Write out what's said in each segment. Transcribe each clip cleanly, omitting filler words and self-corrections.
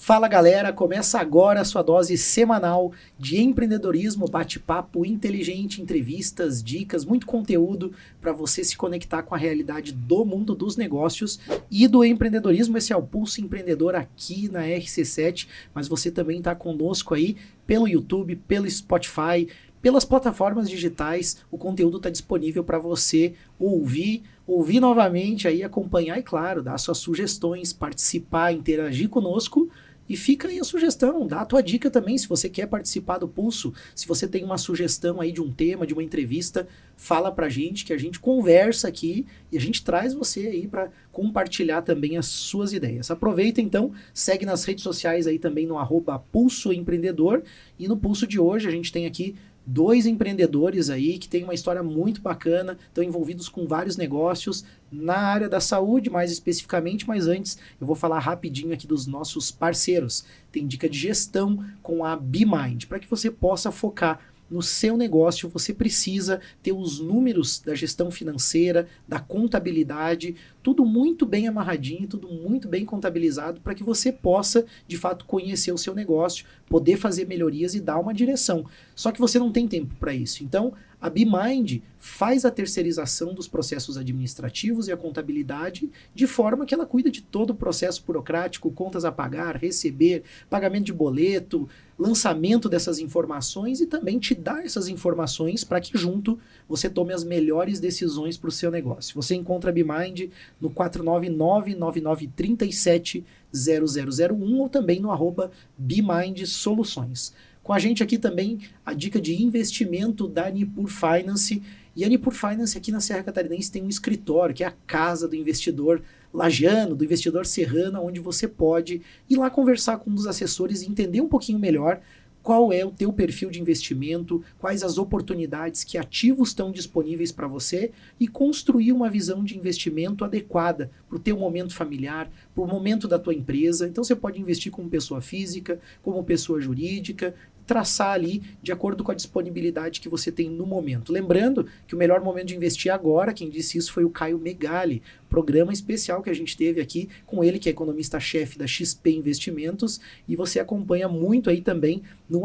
Fala galera, começa agora a sua dose semanal de empreendedorismo, bate-papo inteligente, entrevistas, dicas, muito conteúdo para você se conectar com a realidade do mundo dos negócios e do empreendedorismo. Esse é o Pulso Empreendedor aqui na RC7, mas você também está conosco aí pelo YouTube, pelo Spotify, pelas plataformas digitais. O conteúdo está disponível para você ouvir novamente, aí acompanhar e, claro, dar suas sugestões, participar, interagir conosco. E fica aí a sugestão, dá a tua dica também, se você quer participar do Pulso, se você tem uma sugestão aí de um tema, de uma entrevista, fala pra gente, que a gente conversa aqui e a gente traz você aí para compartilhar também as suas ideias. Aproveita então, segue nas redes sociais aí também no @Pulso Empreendedor, e no Pulso de hoje a gente tem aqui dois empreendedores aí que têm uma história muito bacana, estão envolvidos com vários negócios na área da saúde, mais especificamente, mas antes eu vou falar rapidinho aqui dos nossos parceiros. Tem dica de gestão com a BeMind. Para que você possa focar no seu negócio, você precisa ter os números da gestão financeira, da contabilidade, tudo muito bem amarradinho, tudo muito bem contabilizado para que você possa, de fato, conhecer o seu negócio, poder fazer melhorias e dar uma direção. Só que você não tem tempo para isso. Então, a BeMind faz a terceirização dos processos administrativos e a contabilidade de forma que ela cuida de todo o processo burocrático, contas a pagar, receber, pagamento de boleto, lançamento dessas informações e também te dá essas informações para que junto você tome as melhores decisões para o seu negócio. Você encontra a BeMind no 499-9937-0001 ou também no @BeMind Soluções. Com a gente aqui também a dica de investimento da Nipur Finance. E a Nipur Finance aqui na Serra Catarinense tem um escritório, que é a casa do investidor lagiano, do investidor serrano, onde você pode ir lá conversar com um dos assessores e entender um pouquinho melhor qual é o teu perfil de investimento, quais as oportunidades, que ativos estão disponíveis para você e construir uma visão de investimento adequada para o teu momento familiar, para o momento da tua empresa. Então você pode investir como pessoa física, como pessoa jurídica, traçar ali de acordo com a disponibilidade que você tem no momento. Lembrando que o melhor momento de investir agora, quem disse isso foi o Caio Megali, programa especial que a gente teve aqui com ele, que é economista-chefe da XP Investimentos, e você acompanha muito aí também no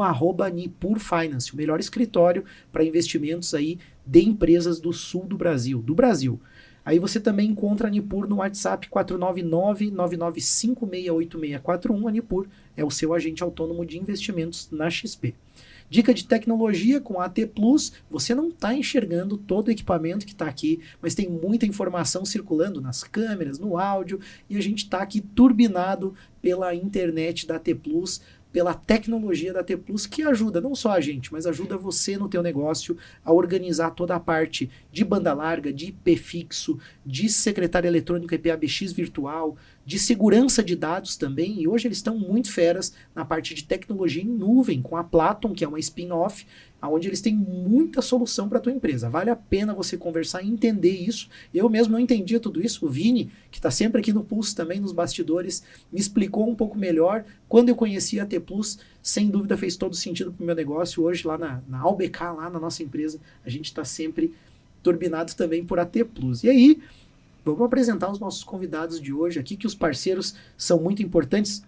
@Nipur Finance, o melhor escritório para investimentos aí de empresas do sul do Brasil. Aí você também encontra a Nipur no WhatsApp 499-995686641. A Nipur é o seu agente autônomo de investimentos na XP. Dica de tecnologia com a AT Plus. Você não está enxergando todo o equipamento que está aqui, mas tem muita informação circulando nas câmeras, no áudio, e a gente está aqui turbinado pela internet da AT Plus, pela tecnologia da AT Plus, que ajuda não só a gente, mas ajuda você no teu negócio a organizar toda a parte de banda larga, de IP fixo, de secretária eletrônica e PABX virtual, de segurança de dados também, e hoje eles estão muito feras na parte de tecnologia em nuvem, com a Platon, que é uma spin-off, onde eles têm muita solução para a tua empresa. Vale a pena você conversar e entender isso. Eu mesmo não entendia tudo isso. O Vini, que está sempre aqui no Pulso também, nos bastidores, me explicou um pouco melhor. Quando eu conheci a T Plus, sem dúvida fez todo sentido para o meu negócio. Hoje, lá na AUBK, lá na nossa empresa, a gente está sempre turbinado também por AT Plus. E aí, vamos apresentar os nossos convidados de hoje aqui, que os parceiros são muito importantes.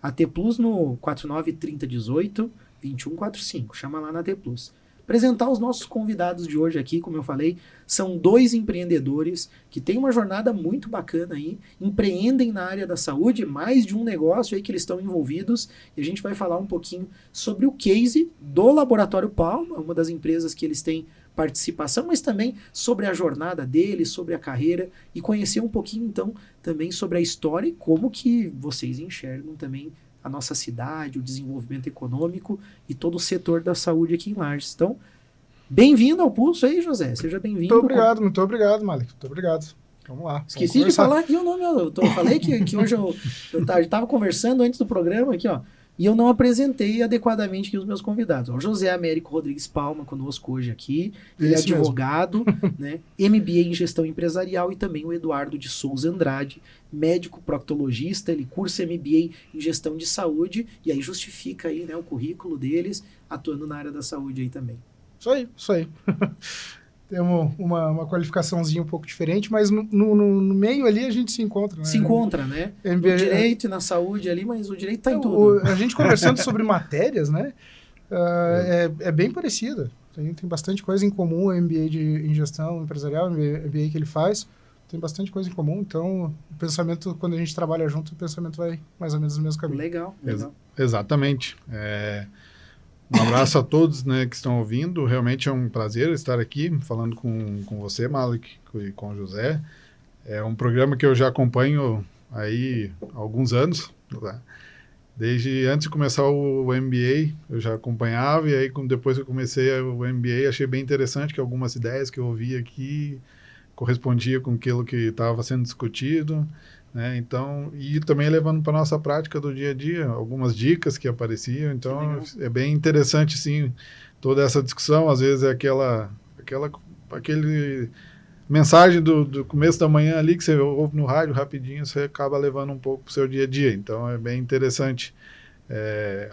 AT Plus no 49-3018-2145. Chama lá na AT Plus. Apresentar os nossos convidados de hoje aqui, como eu falei, são dois empreendedores que têm uma jornada muito bacana aí, empreendem na área da saúde, mais de um negócio aí que eles estão envolvidos, e a gente vai falar um pouquinho sobre o case do Laboratório Palma, uma das empresas que eles têm participação, mas também sobre a jornada deles, sobre a carreira, e conhecer um pouquinho então também sobre a história e como que vocês enxergam também a nossa cidade, o desenvolvimento econômico e todo o setor da saúde aqui em Lages. Então, bem-vindo ao Pulso aí, José. Seja bem-vindo. Muito obrigado, Malik. Muito obrigado. Vamos lá. Esqueci de falar aqui o nome. Eu falei que hoje eu estava conversando antes do programa aqui, ó, e eu não apresentei adequadamente aqui os meus convidados. O José Américo Rodrigues Palma conosco hoje aqui. Ele é advogado, né, MBA em gestão empresarial, e também o Eduardo de Souza Andrade, médico proctologista. Ele cursa MBA em gestão de saúde e aí justifica aí, né, o currículo deles atuando na área da saúde aí também. Isso aí. temos uma qualificaçãozinha um pouco diferente, mas no meio ali a gente se encontra, né? Se encontra, né? MBA, no direito e na saúde ali, mas o direito tá em tudo. A gente conversando sobre matérias, né? É bem parecida. Tem bastante coisa em comum, o MBA em gestão empresarial, o MBA que ele faz, tem bastante coisa em comum. Então, o pensamento, quando a gente trabalha junto, o pensamento vai mais ou menos no mesmo caminho. Legal. Exatamente. Um abraço a todos, né, que estão ouvindo. Realmente é um prazer estar aqui falando com você, Malik, e com o José. É um programa que eu já acompanho aí há alguns anos. Tá? Desde antes de começar o MBA, eu já acompanhava, e aí depois que eu comecei o MBA, achei bem interessante que algumas ideias que eu ouvi aqui correspondia com aquilo que estava sendo discutido, né? Então, e também levando para a nossa prática do dia a dia, algumas dicas que apareciam. Então, é bem interessante, sim, toda essa discussão. Às vezes é aquele mensagem do começo da manhã ali que você ouve no rádio rapidinho, você acaba levando um pouco para o seu dia a dia. Então, é bem interessante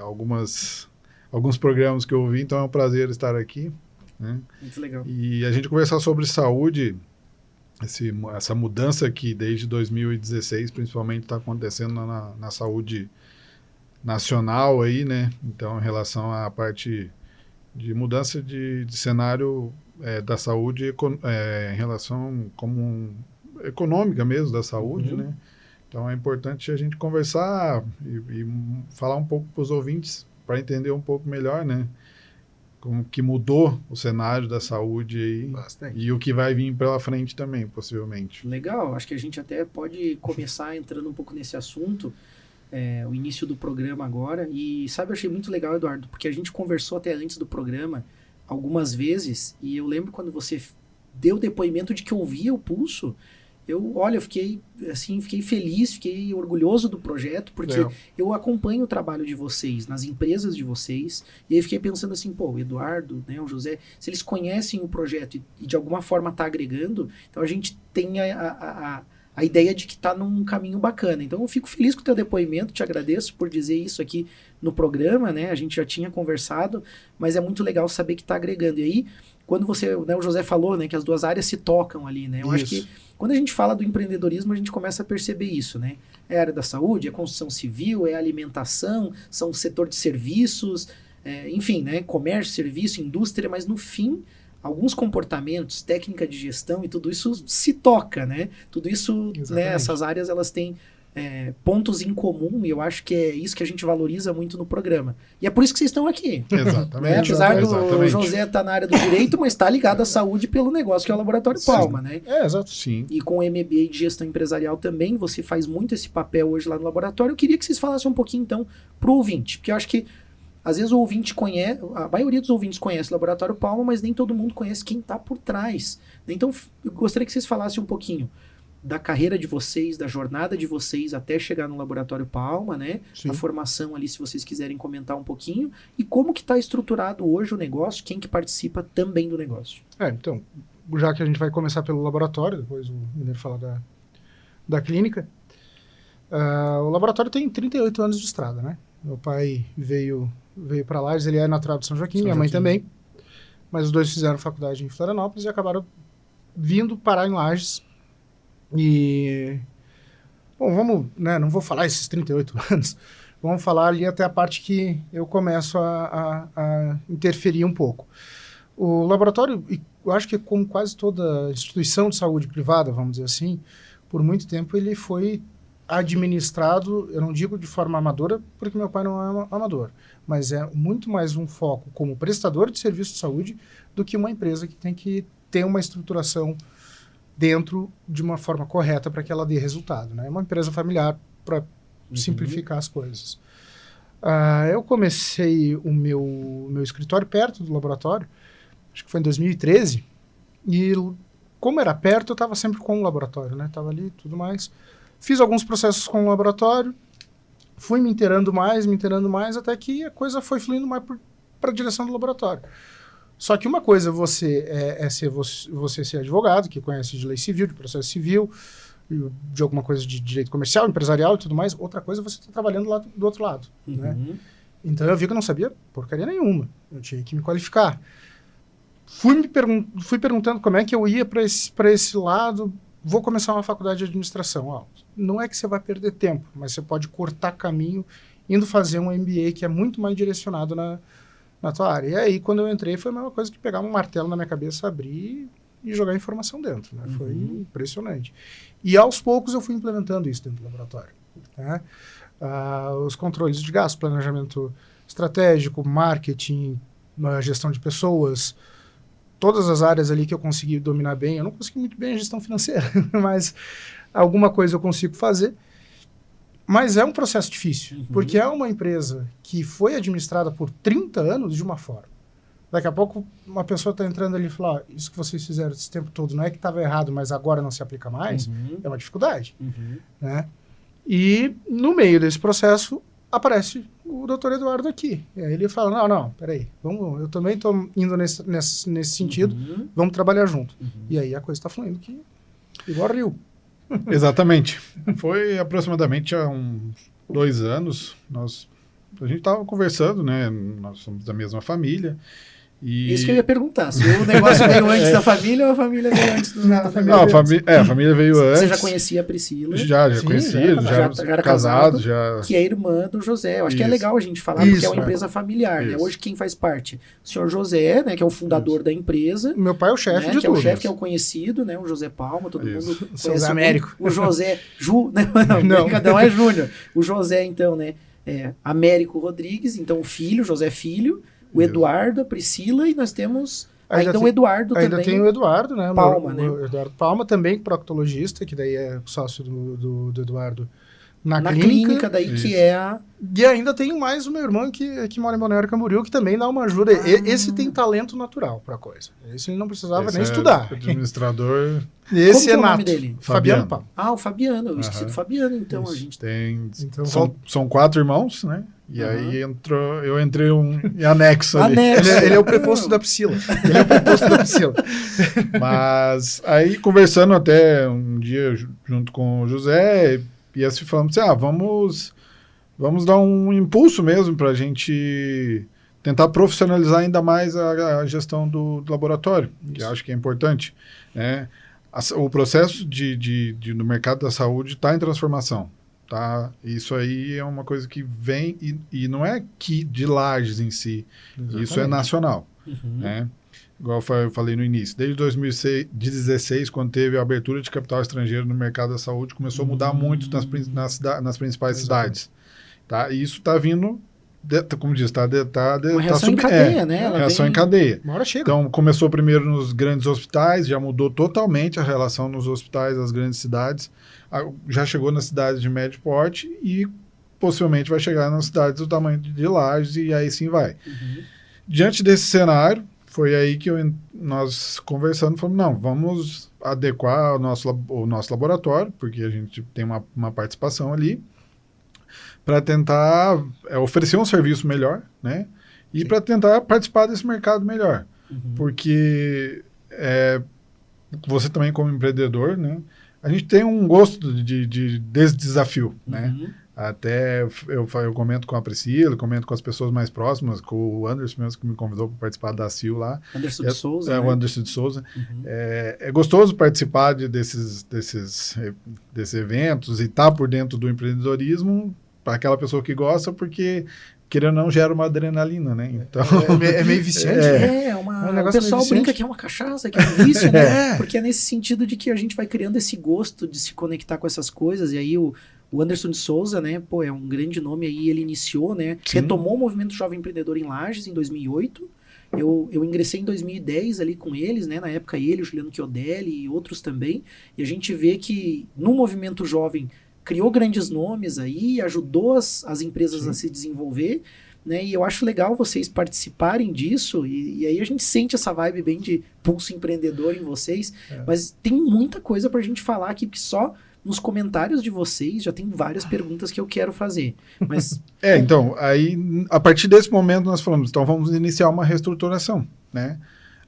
alguns programas que eu ouvi. Então, é um prazer estar aqui, né? Muito legal. E a gente conversar sobre saúde, essa mudança que desde 2016 principalmente está acontecendo na saúde nacional aí, né? Então, em relação à parte de mudança de cenário da saúde, em relação econômica mesmo da saúde, né? Então, é importante a gente conversar e falar um pouco para os ouvintes, para entender um pouco melhor, né? Como que mudou o cenário da saúde aí. Bastante. E o que vai vir pela frente também, possivelmente. Legal, acho que a gente até pode começar entrando um pouco nesse assunto, o início do programa agora. E sabe, eu achei muito legal, Eduardo, porque a gente conversou até antes do programa algumas vezes, e eu lembro quando você deu depoimento de que ouvia o Pulso, eu fiquei feliz, fiquei orgulhoso do projeto, porque eu acompanho o trabalho de vocês, nas empresas de vocês, e aí fiquei pensando assim, o Eduardo, né, o José, se eles conhecem o projeto e de alguma forma está agregando, então a gente tem a ideia de que está num caminho bacana. Então eu fico feliz com o teu depoimento, te agradeço por dizer isso aqui no programa, né, a gente já tinha conversado, mas é muito legal saber que está agregando. E aí, quando o José falou, né, que as duas áreas se tocam ali, né, eu acho que quando a gente fala do empreendedorismo, a gente começa a perceber isso, né? É a área da saúde, é construção civil, é alimentação, são o setor de serviços, enfim, né? Comércio, serviço, indústria, mas no fim, alguns comportamentos, técnica de gestão e tudo isso se toca, né? Tudo isso, né, essas áreas, elas têm pontos em comum, e eu acho que é isso que a gente valoriza muito no programa. E é por isso que vocês estão aqui. Exatamente. Né? Apesar do José estar na área do direito, mas está ligado à saúde pelo negócio que é o Laboratório Palma, né? Exato. Sim. E com o MBA de gestão empresarial também, você faz muito esse papel hoje lá no laboratório. Eu queria que vocês falassem um pouquinho, então, para o ouvinte, porque eu acho que às vezes o ouvinte conhece, a maioria dos ouvintes conhece o Laboratório Palma, mas nem todo mundo conhece quem está por trás. Então, eu gostaria que vocês falassem um pouquinho da carreira de vocês, da jornada de vocês até chegar no Laboratório Palma, né? Sim. A formação ali, se vocês quiserem comentar um pouquinho, e como que está estruturado hoje o negócio, quem que participa também do negócio. Então, já que a gente vai começar pelo laboratório, depois o Mineiro fala da clínica, o laboratório tem 38 anos de estrada, né? Meu pai veio para Lages, ele é natural de São Joaquim, minha mãe também, mas os dois fizeram faculdade em Florianópolis e acabaram vindo parar em Lages. E, bom, vamos, né, não vou falar esses 38 anos, vamos falar ali até a parte que eu começo a interferir um pouco. O laboratório, eu acho que como quase toda instituição de saúde privada, vamos dizer assim, por muito tempo ele foi administrado, eu não digo de forma amadora, porque meu pai não é amador, mas é muito mais um foco como prestador de serviço de saúde do que uma empresa que tem que ter uma estruturação dentro de uma forma correta para que ela dê resultado, né? É uma empresa familiar para simplificar as coisas. Eu comecei o meu escritório perto do laboratório, acho que foi em 2013, e como era perto, eu estava sempre com o laboratório, né? Estava ali e tudo mais. Fiz alguns processos com o laboratório, fui me inteirando mais, até que a coisa foi fluindo mais para a direção do laboratório. Só que uma coisa você ser advogado, que conhece de lei civil, de processo civil, de alguma coisa de direito comercial, empresarial e tudo mais. Outra coisa é você estar trabalhando lá do outro lado. Né? Então eu vi que eu não sabia porcaria nenhuma. Eu tinha que me qualificar. fui perguntando como é que eu ia para esse lado. Vou começar uma faculdade de administração. Ó, não é que você vai perder tempo, mas você pode cortar caminho indo fazer um MBA que é muito mais direcionado na tua área. E aí, quando eu entrei, foi a mesma coisa que pegar um martelo na minha cabeça, abrir e jogar informação dentro. Né? Foi impressionante. E aos poucos eu fui implementando isso dentro do laboratório. Né? Os controles de gasto, planejamento estratégico, marketing, gestão de pessoas, todas as áreas ali que eu consegui dominar bem. Eu não consegui muito bem a gestão financeira, mas alguma coisa eu consigo fazer. Mas é um processo difícil, porque é uma empresa que foi administrada por 30 anos de uma forma. Daqui a pouco uma pessoa está entrando ali e fala, isso que vocês fizeram esse tempo todo não é que estava errado, mas agora não se aplica mais, é uma dificuldade. Né? E no meio desse processo aparece o Dr. Eduardo aqui. E aí ele fala, não, peraí, eu também estou indo nesse sentido, vamos trabalhar junto. E aí a coisa está fluindo que igual rio. Exatamente. Foi aproximadamente há uns 2 anos, a gente estava conversando, né? Nós somos da mesma família. E... Isso que eu ia perguntar, se o negócio veio antes da família ou a família veio antes da família? Não, a família veio antes. Você já conhecia a Priscila? Já conhecia, já era casado. Que é irmã do José. Eu acho que é legal a gente falar, porque é uma empresa familiar, né? Hoje quem faz parte? O senhor José, né, que é o fundador da empresa. Meu pai é o chefe de tudo. Que é o chefe, que é o conhecido, né? O José Palma, todo mundo conhece. José Américo. O José não é Júnior. O José, então, né? Américo Rodrigues, então o filho, José Filho. O Eduardo, a Priscila, e nós temos ainda o Eduardo também. Ainda tem o Eduardo, né? Palma, o Eduardo Palma, também proctologista, que daí é sócio do Eduardo na clínica. Daí que é a... E ainda tem mais o meu irmão que mora em Balneário Camboriú, que também dá uma ajuda. Esse tem talento natural pra coisa. Esse ele não precisava nem estudar. Administrador... Esse Como é o nato. nome dele? Fabiano Palma. O Fabiano. Eu esqueci do Fabiano, então. Isso. A gente tem... Então, são 4 irmãos, né? E aí eu entrei em anexo ali. Ele é o preposto da Priscila. Mas aí, conversando até um dia junto com o José, e assim falamos assim, vamos dar um impulso mesmo para a gente tentar profissionalizar ainda mais a gestão do laboratório, que eu acho que é importante. Né? O processo do mercado da saúde está em transformação. Tá? Isso aí é uma coisa que vem e não é aqui de Lages em si. Exatamente. Isso é nacional. Né? Igual eu falei no início. Desde 2016, quando teve a abertura de capital estrangeiro no mercado da saúde, começou a mudar muito nas principais cidades. Tá? E isso está vindo, como diz, uma reação em cadeia, né? Reação em cadeia. Uma hora chega. Então, começou primeiro nos grandes hospitais, já mudou totalmente a relação nos hospitais das grandes cidades. Já chegou nas cidades de médio porte e possivelmente vai chegar nas cidades do tamanho de Lages e aí sim vai. Diante desse cenário, foi aí que nós conversando, falamos, não, vamos adequar o nosso laboratório, porque a gente tem uma participação ali, para tentar oferecer um serviço melhor, né? E para tentar participar desse mercado melhor. Porque você também como empreendedor, né? A gente tem um gosto desse desafio, né? Até eu comento com a Priscila, comento com as pessoas mais próximas, com o Anderson mesmo, que me convidou para participar da CIL lá. Anderson de Souza, né? O Anderson de Souza. É gostoso participar desses eventos e estar por dentro do empreendedorismo para aquela pessoa que gosta, porque querendo ou não, gera uma adrenalina, né? Então, é meio viciante. O pessoal brinca que é uma cachaça, que é um vício, né? Porque é nesse sentido de que a gente vai criando esse gosto de se conectar com essas coisas, e aí o Anderson de Souza, né? Pô, é um grande nome aí, ele iniciou, né? Sim. Retomou o movimento Jovem Empreendedor em Lages em 2008. Eu ingressei em 2010 ali com eles, né? Na época ele, o Juliano Chiodelli e outros também. E a gente vê que no movimento jovem criou grandes nomes aí, ajudou as empresas a se desenvolver, né? E eu acho legal vocês participarem disso, e aí a gente sente essa vibe bem de pulso empreendedor em vocês, mas tem muita coisa pra gente falar aqui, que só nos comentários de vocês já tem várias perguntas que eu quero fazer. Mas então, aí a partir desse momento nós falamos, então vamos iniciar uma reestruturação, né?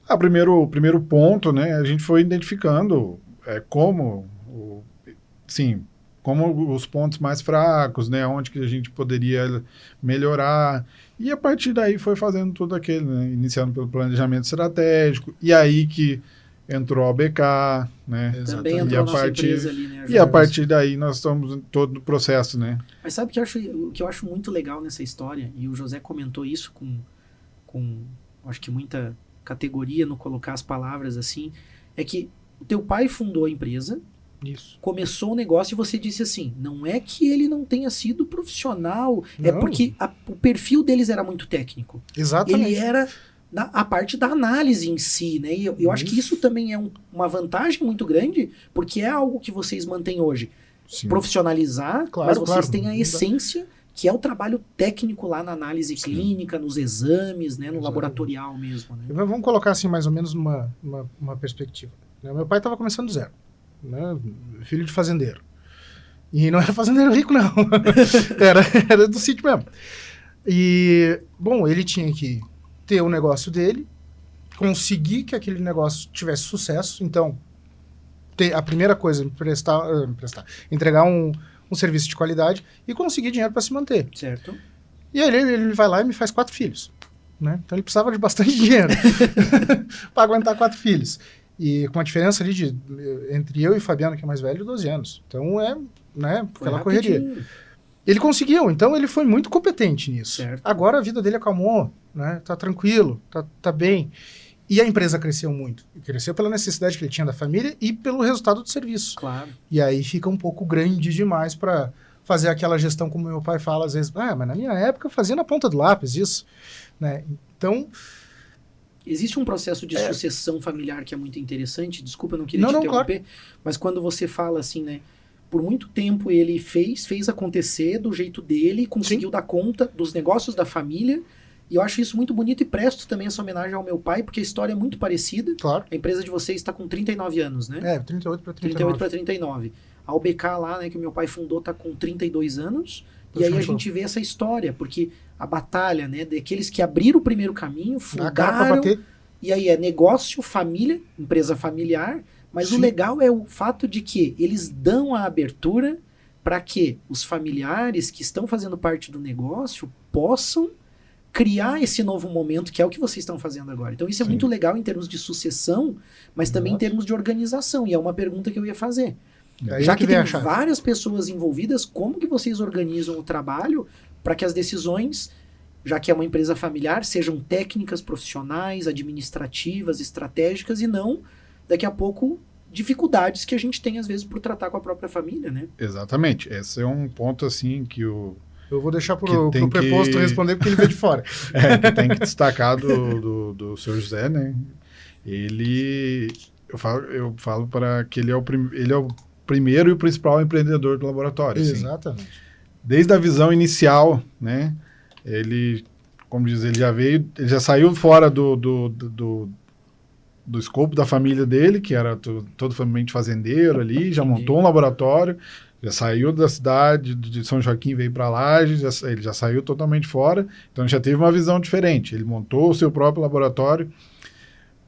O primeiro ponto, né, a gente foi identificando como, sim, como os pontos mais fracos, né? Onde que a gente poderia melhorar. E a partir daí foi fazendo tudo aquilo, né? Iniciando pelo planejamento estratégico. E aí que entrou a BK, né? Também E entrou a a nossa partir, empresa ali, né? e a partir daí nós estamos em todo o processo, né? Mas sabe o que eu acho muito legal nessa história, e o José comentou isso com acho que muita categoria no colocar as palavras assim, é que o teu pai fundou a empresa, Isso. começou o negócio e você disse assim, não é que ele não tenha sido profissional, é Não. porque o perfil deles era muito técnico. Exatamente. Ele era a parte da análise em si, né? E eu acho que isso também é uma vantagem muito grande, porque é algo que vocês mantêm hoje. Sim. Profissionalizar, Claro, mas vocês claro. têm a essência, que é o trabalho técnico lá na análise clínica, nos exames, né? No Exatamente. laboratorial mesmo, né? Vamos colocar assim, mais ou menos, uma perspectiva. Né? Meu pai estava começando do zero. Né? Filho de fazendeiro. E não era fazendeiro rico, não. era do sítio mesmo. E, bom, ele tinha que ter o negócio dele, conseguir que aquele negócio tivesse sucesso. Então, a primeira coisa, entregar um serviço de qualidade e conseguir dinheiro para se manter. Certo? E aí ele vai lá e me faz 4 filhos. Né? Então ele precisava de bastante dinheiro para aguentar 4 filhos. E com a diferença ali entre eu e Fabiano, que é mais velho, 12 anos. Então né, aquela correria. Ele conseguiu, então ele foi muito competente nisso. Certo. Agora a vida dele acalmou, né? Tá tranquilo, tá bem. E a empresa cresceu muito. Cresceu pela necessidade que ele tinha da família e pelo resultado do serviço. Claro. E aí fica um pouco grande demais para fazer aquela gestão, como meu pai fala às vezes. Mas na minha época eu fazia na ponta do lápis isso. Né? Então... Existe um processo de sucessão familiar que é muito interessante. Desculpa, eu não queria te Não, interromper. claro. Mas quando você fala assim, né? Por muito tempo ele fez acontecer do jeito dele, conseguiu dar conta dos negócios da família. E eu acho isso muito bonito e presto também essa homenagem ao meu pai, porque a história é muito parecida. Claro. A empresa de vocês está com 39 anos, né? 38 para 39. 38 para 39. A UBK lá, né, que o meu pai fundou, está com 32 anos. E aí a gente vê essa história, porque a batalha, né, daqueles que abriram o primeiro caminho, fundaram, e aí é negócio, família, empresa familiar, mas Sim. o legal é o fato de que eles dão a abertura para que os familiares que estão fazendo parte do negócio possam criar esse novo momento, que é o que vocês estão fazendo agora. Então isso é muito legal em termos de sucessão, mas também em termos de organização, e é uma pergunta que eu ia fazer. Já que tem várias pessoas envolvidas, como que vocês organizam o trabalho para que as decisões, já que é uma empresa familiar, sejam técnicas, profissionais, administrativas, estratégicas e não, daqui a pouco, dificuldades que a gente tem às vezes por tratar com a própria família, né? Exatamente. Esse é um ponto assim que o... Eu vou deixar pro preposto responder porque ele veio de fora. Que tem que destacar do seu José, né? Eu falo para que ele é o primeiro e o principal empreendedor do laboratório. Exatamente. Assim. Desde a visão inicial, né? Ele, como diz, ele já saiu fora do escopo da família dele, que era todo família fazendeiro ali, já montou um laboratório, já saiu da cidade de São Joaquim, veio para Lages, ele já saiu totalmente fora, então já teve uma visão diferente. Ele montou o seu próprio laboratório,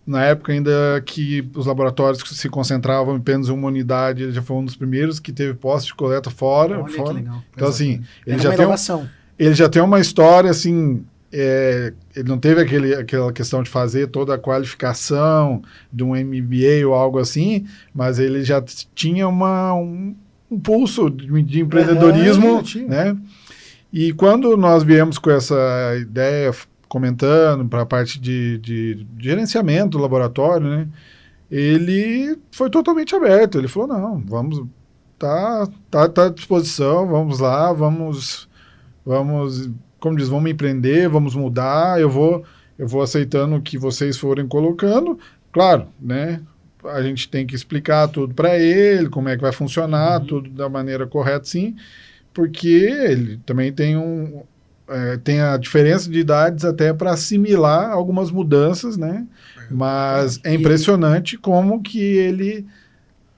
na época ainda que os laboratórios se concentravam em apenas uma unidade, ele já foi um dos primeiros que teve posto de coleta fora. Olha que legal. Então assim, ele já tem uma história assim, ele não teve aquela questão de fazer toda a qualificação de um MBA ou algo assim, mas ele já tinha um pulso de empreendedorismo, né? E quando nós viemos com essa ideia, comentando para a parte de gerenciamento do laboratório, né? Ele foi totalmente aberto. Ele falou, não, vamos, tá à disposição, vamos lá, vamos, como diz, vamos empreender, vamos mudar, eu vou aceitando o que vocês forem colocando. Claro, né? A gente tem que explicar tudo para ele, como é que vai funcionar, tudo da maneira correta, sim, porque ele também tem tem a diferença de idades até para assimilar algumas mudanças, né? Mas é impressionante como que ele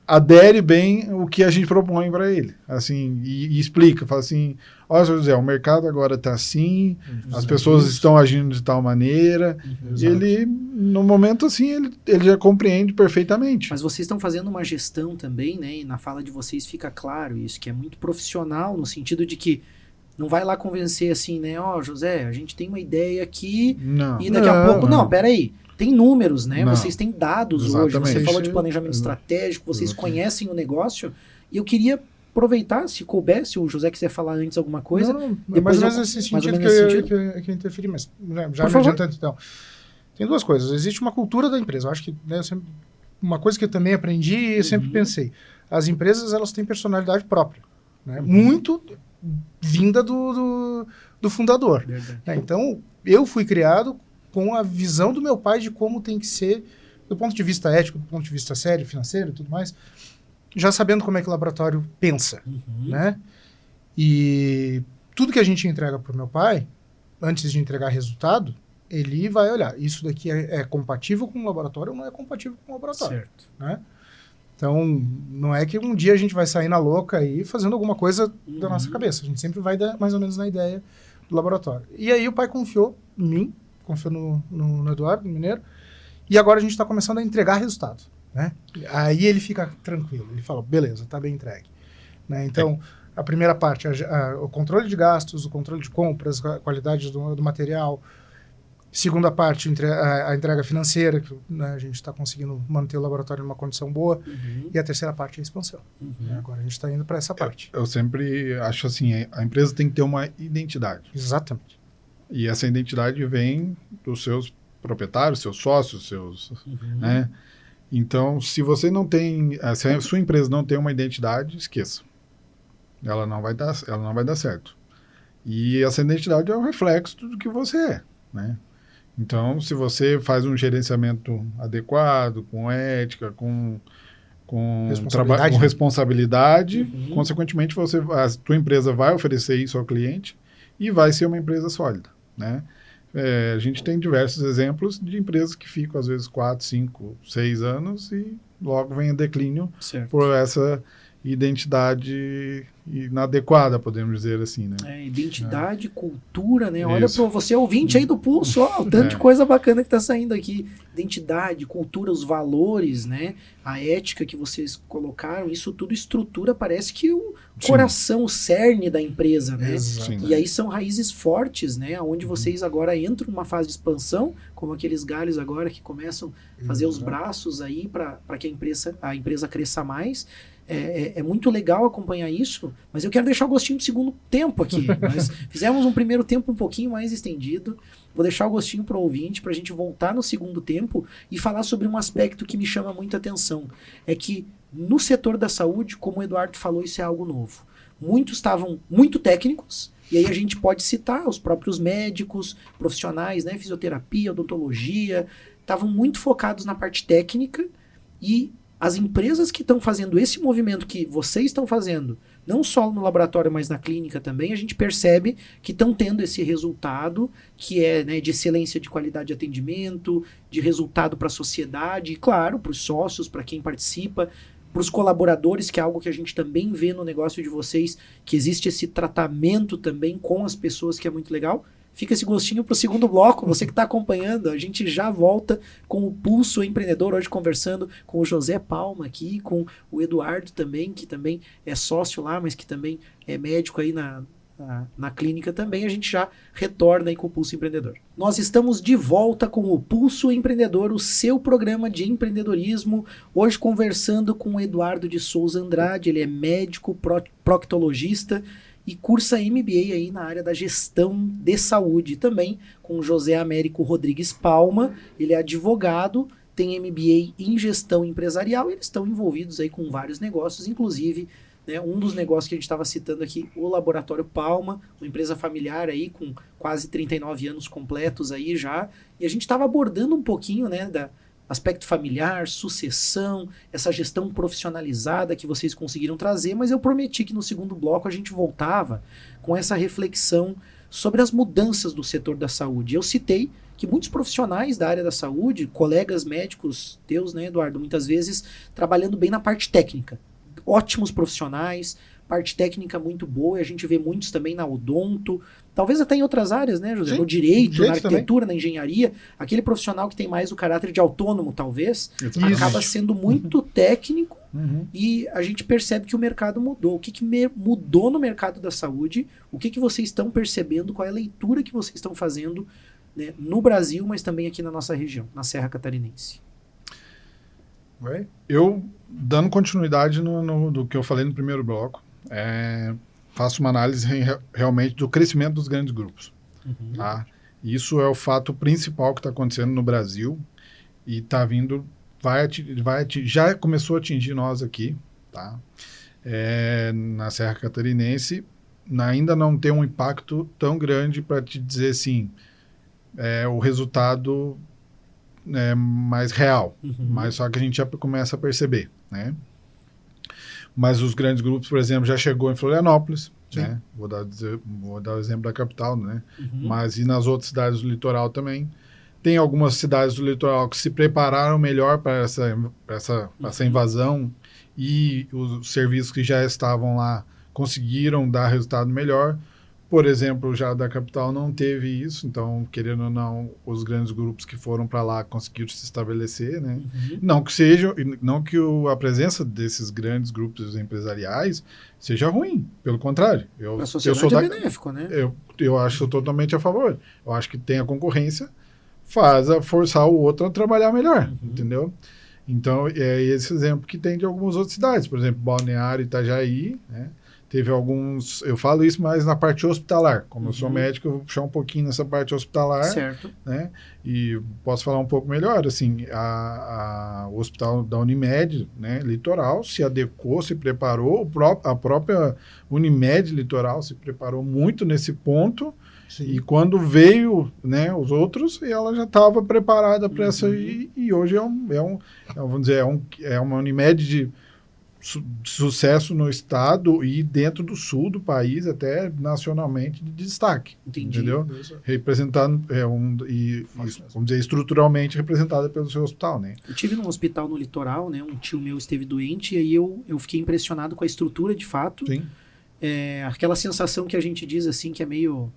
adere bem o que a gente propõe para ele, assim, e explica, fala assim, ó, José, o mercado agora está assim, as pessoas estão agindo de tal maneira, ele, no momento assim, ele já compreende perfeitamente. Mas vocês estão fazendo uma gestão também, né, e na fala de vocês fica claro isso, que é muito profissional, no sentido de que não vai lá convencer assim, né, ó, José, a gente tem uma ideia aqui, e daqui a pouco, não, peraí, tem números, né? Vocês têm dados hoje. Você falou de planejamento estratégico, vocês conhecem o negócio. E eu queria aproveitar, se coubesse, o José quiser falar antes alguma coisa. Não, depois mais nesse sentido que eu interferi, mas já me adiantando então. Tem duas coisas. Existe uma cultura da empresa. Eu acho que uma coisa que eu também aprendi e sempre pensei. As empresas, elas têm personalidade própria. Né? Muito vinda do fundador. Né? Então, eu fui criado com a visão do meu pai de como tem que ser, do ponto de vista ético, do ponto de vista sério, financeiro e tudo mais, já sabendo como é que o laboratório pensa, né? E tudo que a gente entrega para o meu pai, antes de entregar resultado, ele vai olhar, isso daqui é compatível com o laboratório ou não é compatível com o laboratório, certo, né? Então, não é que um dia a gente vai sair na louca aí fazendo alguma coisa da nossa cabeça, a gente sempre vai dar mais ou menos na ideia do laboratório. E aí o pai confiou em mim, confiou no Eduardo, no Mineiro, e agora a gente está começando a entregar resultado, né? Aí ele fica tranquilo, ele fala, beleza, está bem entregue. Né? Então, a primeira parte, o controle de gastos, o controle de compras, a qualidade do material. Segunda parte, a entrega financeira, que, né, a gente está conseguindo manter o laboratório numa condição boa. E a terceira parte é a expansão. Né? Agora a gente está indo para essa parte. Eu sempre acho assim, a empresa tem que ter uma identidade. Exatamente. E essa identidade vem dos seus proprietários, seus sócios, né? Então, se você não tem, se a sua empresa não tem uma identidade, esqueça. Ela não vai dar certo. E essa identidade é o reflexo do que você é, né? Então, se você faz um gerenciamento adequado, com ética, com responsabilidade, consequentemente a tua empresa vai oferecer isso ao cliente e vai ser uma empresa sólida, né? A gente tem diversos exemplos de empresas que ficam, às vezes, 4, 5, 6 anos e logo vem o declínio por essa identidade inadequada, podemos dizer assim, né? Identidade, cultura, né? Olha para você ouvinte aí do Pulso, ó, o tanto de coisa bacana que está saindo aqui. Identidade, cultura, os valores, né? A ética que vocês colocaram, isso tudo estrutura, parece que o coração, o cerne da empresa, né? E aí são raízes fortes, né? Onde vocês agora entram numa fase de expansão, como aqueles galhos agora que começam a fazer os braços aí para que a empresa cresça mais. É muito legal acompanhar isso, mas eu quero deixar o gostinho do segundo tempo aqui. Nós fizemos um primeiro tempo um pouquinho mais estendido. Vou deixar o gostinho para o ouvinte, para a gente voltar no segundo tempo e falar sobre um aspecto que me chama muita atenção. É que no setor da saúde, como o Eduardo falou, isso é algo novo. Muitos estavam muito técnicos, e aí a gente pode citar os próprios médicos, profissionais, né, fisioterapia, odontologia, estavam muito focados na parte técnica, e as empresas que estão fazendo esse movimento que vocês estão fazendo, não só no laboratório, mas na clínica também, a gente percebe que estão tendo esse resultado, que é, né, de excelência de qualidade de atendimento, de resultado para a sociedade, e claro, para os sócios, para quem participa, para os colaboradores, que é algo que a gente também vê no negócio de vocês, que existe esse tratamento também com as pessoas, que é muito legal. Fica esse gostinho para o segundo bloco, você que está acompanhando, a gente já volta com o Pulso Empreendedor, hoje conversando com o José Palma aqui, com o Eduardo também, que também é sócio lá, mas que também é médico aí na clínica também. A gente já retorna aí com o Pulso Empreendedor. Nós estamos de volta com o Pulso Empreendedor, o seu programa de empreendedorismo, hoje conversando com o Eduardo de Souza Andrade. Ele é médico, proctologista, e cursa MBA aí na área da gestão de saúde, também com José Américo Rodrigues Palma. Ele é advogado, tem MBA em gestão empresarial, e eles estão envolvidos aí com vários negócios, inclusive, né, um dos negócios que a gente estava citando aqui, o Laboratório Palma, uma empresa familiar aí com quase 39 anos completos aí já, e a gente estava abordando um pouquinho, né, da aspecto familiar, sucessão, essa gestão profissionalizada que vocês conseguiram trazer, mas eu prometi que no segundo bloco a gente voltava com essa reflexão sobre as mudanças do setor da saúde. Eu citei que muitos profissionais da área da saúde, colegas médicos teus, né, Eduardo, muitas vezes trabalhando bem na parte técnica. Ótimos profissionais, parte técnica muito boa, e a gente vê muitos também na odonto, talvez até em outras áreas, né, José? Sim, No direito, na arquitetura, também. na engenharia, aquele profissional que tem mais o caráter de autônomo, talvez, Exatamente. acaba sendo muito técnico, Uhum. e a gente percebe que o mercado mudou. O que mudou no mercado da saúde? O que vocês estão percebendo? Qual é a leitura que vocês estão fazendo, né, no Brasil, mas também aqui na nossa região, na Serra Catarinense? Eu, dando continuidade do que eu falei no primeiro bloco, faço uma análise realmente do crescimento dos grandes grupos. Uhum. Tá? Isso é o fato principal que está acontecendo no Brasil e está vindo, já começou a atingir nós aqui, tá? Na Serra Catarinense, ainda não tem um impacto tão grande para te dizer assim, o resultado mais real, Uhum. mas só que a gente já começa a perceber, né? Mas os grandes grupos, por exemplo, já chegou em Florianópolis, né? Vou dar o exemplo da capital, né? Uhum. Mas e nas outras cidades do litoral também. Tem algumas cidades do litoral que se prepararam melhor para essa invasão e os serviços que já estavam lá conseguiram dar resultado melhor. Por exemplo, já da capital não teve isso, então, querendo ou não, os grandes grupos que foram para lá conseguiram se estabelecer, né? Uhum. Não que a presença desses grandes grupos empresariais seja ruim, pelo contrário. A sociedade é benéfico, né? Eu acho totalmente a favor. Eu acho que tem a concorrência, forçar o outro a trabalhar melhor, entendeu? Então, é esse exemplo que tem de algumas outras cidades, por exemplo, Balneário, Itajaí, né? Teve alguns, eu falo isso mais na parte hospitalar, como eu sou médico, eu vou puxar um pouquinho nessa parte hospitalar, Certo. né? E posso falar um pouco melhor, assim, o hospital da Unimed, né, Litoral, se adequou, se preparou, a própria Unimed Litoral se preparou muito nesse ponto. Sim. E quando veio, né, os outros, ela já estava preparada para essa e hoje vamos dizer, é uma Unimed de sucesso no estado e dentro do sul do país, até nacionalmente de destaque. Entendi. Entendeu? Representando, vamos dizer, estruturalmente representada pelo seu hospital, né? Eu tive num hospital no litoral, né? Um tio meu esteve doente e aí eu fiquei impressionado com a estrutura de fato. Sim. Aquela sensação que a gente diz assim, que é meio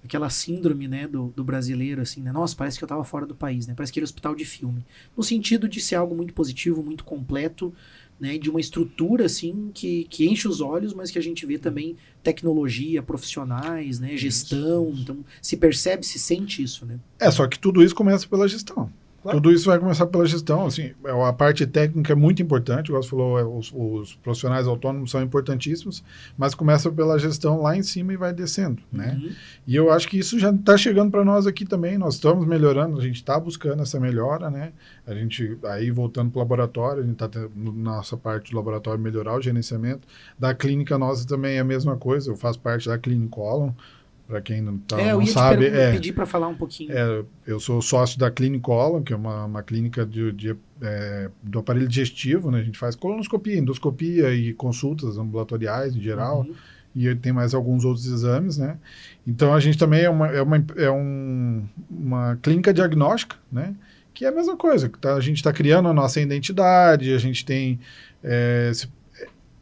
aquela síndrome, né, do brasileiro, assim, né? Nossa, parece que eu tava fora do país, né? Parece que era hospital de filme. No sentido de ser algo muito positivo, muito completo, né? De uma estrutura, assim, que enche os olhos, mas que a gente vê também tecnologia, profissionais, né? Gestão. Então, se percebe, se sente isso, né? Só que tudo isso começa pela gestão. Claro. Tudo isso vai começar pela gestão, assim, a parte técnica é muito importante, igual você falou, os profissionais autônomos são importantíssimos, mas começa pela gestão lá em cima e vai descendo, né? E eu acho que isso já está chegando para nós aqui também, nós estamos melhorando, a gente está buscando essa melhora, né? A gente, aí voltando para o laboratório, a gente está tendo, nossa parte do laboratório, melhorar o gerenciamento, da clínica nossa também é a mesma coisa, eu faço parte da Clinicolon, para quem não sabe, te pedir para falar um pouquinho. Eu sou sócio da Clinicolon, que é uma clínica do aparelho digestivo, né? A gente faz colonoscopia, endoscopia e consultas ambulatoriais em geral, e tem mais alguns outros exames, né? Então a gente também é uma clínica diagnóstica, né? Que é a mesma coisa, a gente está criando a nossa identidade, a gente tem...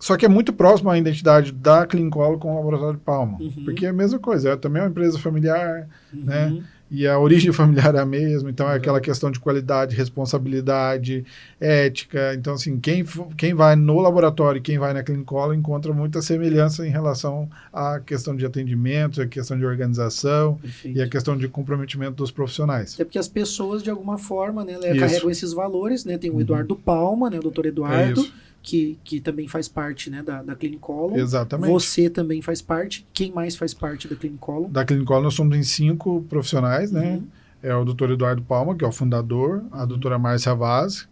Só que é muito próximo à identidade da Clinicolon com o Laboratório de Palma. Porque é a mesma coisa, também é uma empresa familiar, né? E a origem familiar é a mesma, então é aquela questão de qualidade, responsabilidade, ética. Então, assim, quem vai no laboratório e quem vai na Clinicolon encontra muita semelhança em relação à questão de atendimento, a questão de organização. Perfeito. E a questão de comprometimento dos profissionais. É porque as pessoas, de alguma forma, né, carregam esses valores, né? Tem o Eduardo Palma, né, o doutor Eduardo, que também faz parte, né, da Clinicolon. Exatamente. Você também faz parte. Quem mais faz parte da Clinicolon? Da Clinicolon nós somos em 5 profissionais, né? É o doutor Eduardo Palma, que é o fundador, a doutora Márcia Vaz,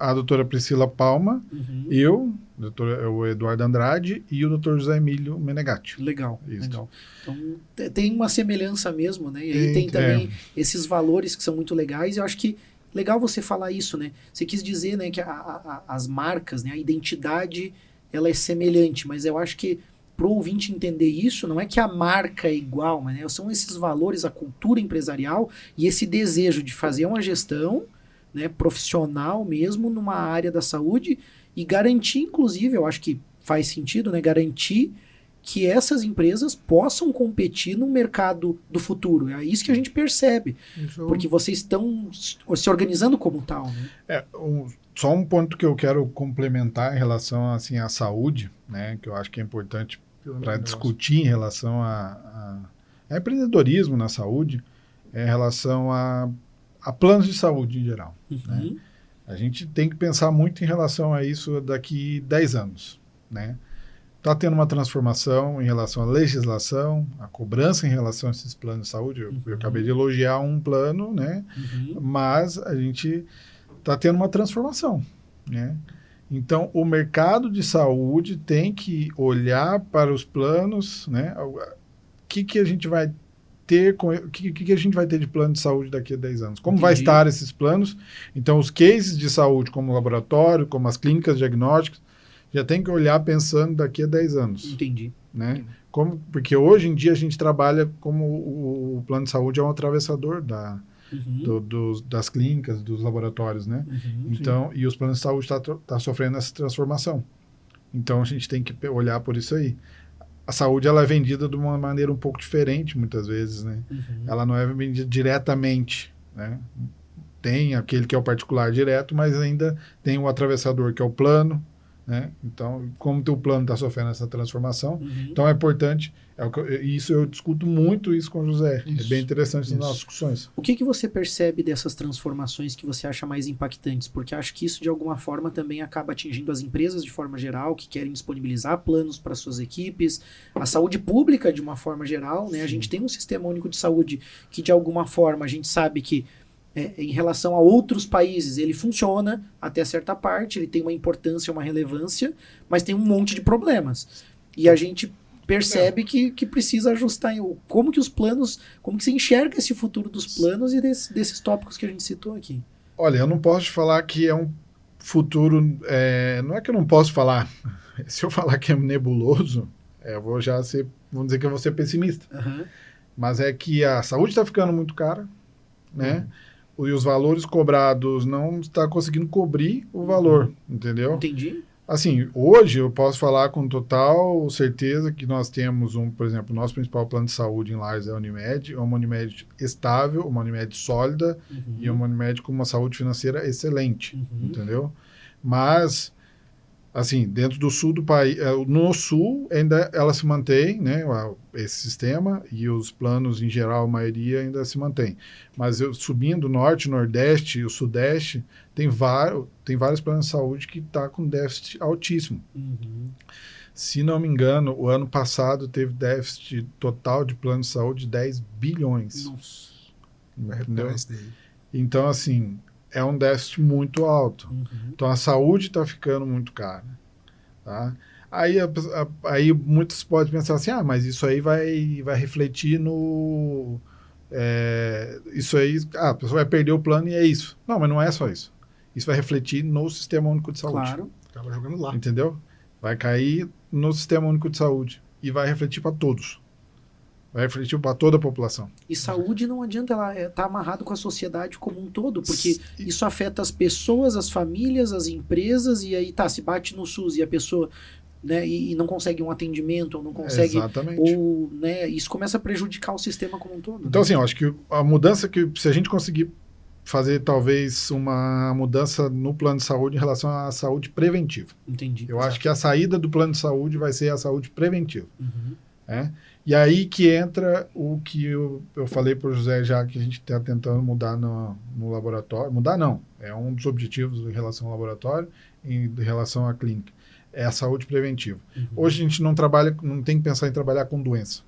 a doutora Priscila Palma, eu, o Eduardo Andrade e o doutor José Emílio Menegatti. Legal, legal. Então, tem uma semelhança mesmo, né? E aí tem também esses valores que são muito legais, e eu acho que legal você falar isso, né? Você quis dizer, né, que as marcas, né, a identidade, ela é semelhante, mas eu acho que para o ouvinte entender isso, não é que a marca é igual, mas né, são esses valores, a cultura empresarial e esse desejo de fazer uma gestão, né, profissional mesmo numa área da saúde e garantir, inclusive, eu acho que faz sentido, né, garantir que essas empresas possam competir no mercado do futuro. É isso que a gente percebe, porque vocês estão se organizando como tal, né? Só um ponto que eu quero complementar em relação assim, à saúde, né, que eu acho que é importante para discutir em relação a empreendedorismo na saúde, é em relação a planos de saúde em geral. Né? A gente tem que pensar muito em relação a isso daqui 10 anos. Né? Está tendo uma transformação em relação à legislação, a cobrança em relação a esses planos de saúde. Eu acabei de elogiar um plano, né? Mas a gente está tendo uma transformação. Né? Então, o mercado de saúde tem que olhar para os planos, né? O que a gente vai ter, o que a gente vai ter de plano de saúde daqui a 10 anos? Como vai estar esses planos? Então, os cases de saúde, como o laboratório, como as clínicas diagnósticas, já tem que olhar pensando daqui a 10 anos. Entendi. Né? Porque hoje em dia a gente trabalha como o plano de saúde é um atravessador das clínicas, dos laboratórios, né? Então, e os planos de saúde tá sofrendo essa transformação. Então, a gente tem que olhar por isso aí. A saúde, ela é vendida de uma maneira um pouco diferente, muitas vezes, né? Ela não é vendida diretamente, né? Tem aquele que é o particular direto, mas ainda tem o atravessador, que é o plano, né? Então, como o teu plano está sofrendo essa transformação, então é importante, isso eu discuto muito isso com o José, é bem interessante nas nossas discussões. O que você percebe dessas transformações que você acha mais impactantes? Porque acho que isso de alguma forma também acaba atingindo as empresas de forma geral, que querem disponibilizar planos para suas equipes, a saúde pública de uma forma geral, né? A gente tem um sistema único de saúde que de alguma forma a gente sabe que em relação a outros países, ele funciona até certa parte, ele tem uma importância, uma relevância, mas tem um monte de problemas. E a gente percebe que precisa ajustar como que os planos, como que se enxerga esse futuro dos planos e desses tópicos que a gente citou aqui. Olha, eu não posso falar que é um futuro, não é que eu não posso falar, se eu falar que é nebuloso, vamos dizer que eu vou ser pessimista. Mas é que a saúde está ficando muito cara, né? E os valores cobrados não está conseguindo cobrir o valor, entendeu? Entendi. Assim, hoje eu posso falar com total certeza que nós temos por exemplo, o nosso principal plano de saúde em Lages é a Unimed, é uma Unimed estável, uma Unimed sólida e uma Unimed com uma saúde financeira excelente, entendeu? Mas, assim, dentro do sul do país, no sul ainda ela se mantém, né, esse sistema, e os planos em geral, a maioria ainda se mantém. Mas subindo o norte, nordeste e o sudeste, tem vários planos de saúde que estão com déficit altíssimo. Se não me engano, o ano passado teve déficit total de plano de saúde de 10 bilhões. Nossa. Entendeu? Então, assim, é um déficit muito alto. Então, a saúde está ficando muito cara. Tá? Aí muitos podem pensar assim, mas isso aí vai refletir no... isso aí, a pessoa vai perder o plano e é isso. Não, mas não é só isso. Isso vai refletir no Sistema Único de Saúde. Claro. Acaba jogando lá. Entendeu? Vai cair no Sistema Único de Saúde e vai refletir para todos. Vai refletir para toda a população. E saúde não adianta, ela tá amarrado com a sociedade como um todo, porque isso afeta as pessoas, as famílias, as empresas, e aí se bate no SUS e a pessoa, né, e não consegue um atendimento, ou não consegue... Exatamente. Ou, né, isso começa a prejudicar o sistema como um todo. Então, né? assim, eu acho que a mudança se a gente conseguir fazer talvez uma mudança no plano de saúde em relação à saúde preventiva. Entendi. Eu acho que a saída do plano de saúde vai ser a saúde preventiva. E aí que entra o que eu falei para o José já, que a gente está tentando mudar no laboratório. Mudar não, é um dos objetivos em relação ao laboratório e em relação à clínica. É a saúde preventiva. Hoje a gente não tem que pensar em trabalhar com doença.